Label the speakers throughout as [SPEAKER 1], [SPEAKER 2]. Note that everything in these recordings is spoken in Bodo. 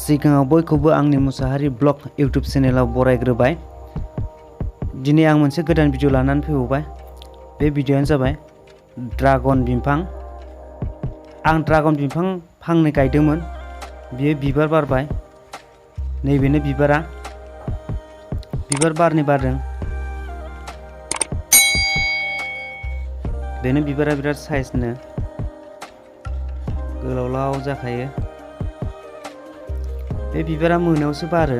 [SPEAKER 1] सिगाङाव बयखौबो आंनि मुसाहारि ब्लग इउट्युब चेनेलाव बरायग्रोबाय। दिनै आं मोनसे गोदान भिडिअ लानानै फैबावबाय। बे भिडिअआनो जाबाय ड्रागन बिफां। आं ड्रागन बिफां फांनै गायदोंमोन, बियो बिबार बारबाय। नैबेनो बिबारा, बिबार बारनै बारदों। बेनो बिबारा बिराद साइजनो गोलाव जाखायो। बे बिबारा मोनायावसो बारो।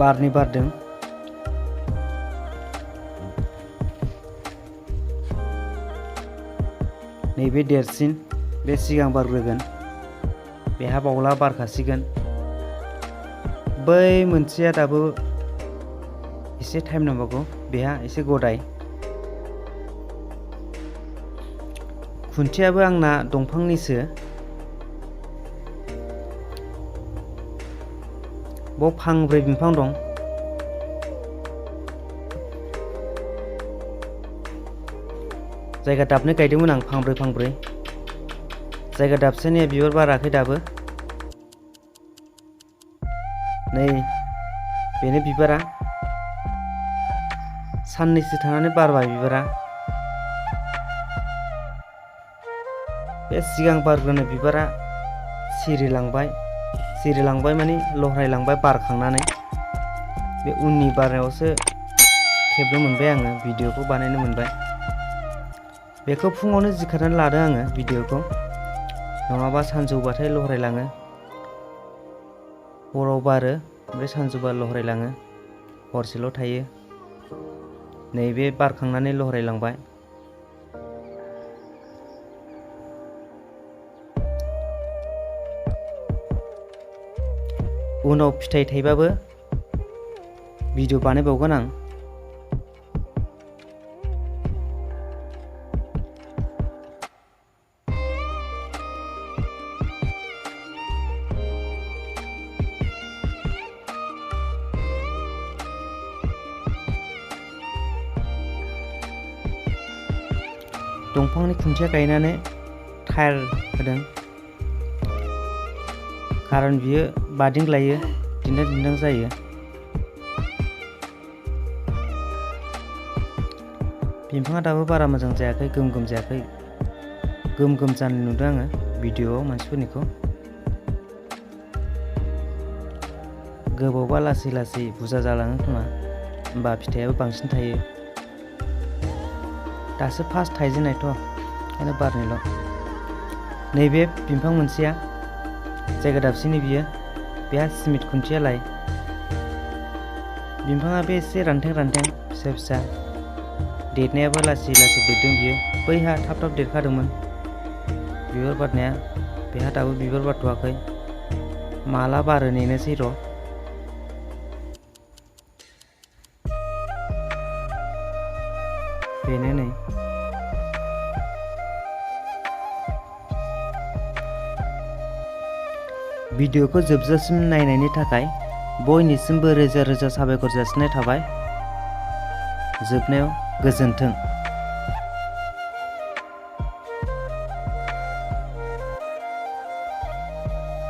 [SPEAKER 1] बारनै बारदों। नैबे देरसिन, बे सिगां बारग्रोगोन, बेहा बावला बारखासिगोन। बै मोनसेया दाबो एसे टाइम नांबावगौ, बेहा एसे गदाय। खुन्थियाबो आंना दंफांनिसो। बाव फांब्रै बिफां दं। जायगा दाबनै गायदोंमोन आं, फांब्रै। जायगा दाबसेनिया बिबार बाराखै दाबो। नै बेनो बिबारा, साननैसो थानानै बारबाय बिबारा। बे सिगां बारग्रोनाय बिबारा सिरिलांबाय माने लहरायलांबाय बारखांनानै। बे उननि बारनायावसो खेबनो मोनबाय आङो, भिडिअखौ बानायनो मोनबाय। बेखौ फुङावनो सिखारनानै लादों आङो भिडिअखौ, नङाबा सानजौबाथाय लहरायलाङो। हराव बारो, ओमफ्राय सानजौबा लहरायलाङो, हरसेल' थायो। नैबे बारखांनानै लहरायलांबाय। उनाव फिथाइ थाइबाबो भिडिअ बानायबावगोन आं। दंफांनि खुन्थिया गायनानै टाइल होदों, खारन बियो बादिंलायो, दिन्दां जायो। बिफाङा दाबो बारा मोजां जायाखै, गोम जायाखै। गोम जानाय नुदों आङो भिडिअआव मानसिफोरनिखौ। गोबावबा लासै बुरजा जालाङो खोमा, होमबा फिथाइयाबो बांसिन थायो। दासो फार्स्ट थाइजेननायथ', ओंखायनो बारनैल'। नैबे बिफां मोनसेया जायगा दाबसेनि, बियो बेहा सिमेन्ट खुन्थियालाय। बिफाङा बे एसे रानथें फिसा देरनायाबो लासै देरदों बियो। बैहा थाब देरखादोंमोन बिबार बारनाया, बेहा दाबो बिबार बारथ'वाखै। माला बारो नेनोसै र'। बेनो नै भिडिअखौ जोबजासिम नायनायनि थाखाय बयनिसिमबो रोजा साबायखर जासिनाय थाबाय। जोबनायाव गोजोन्थों।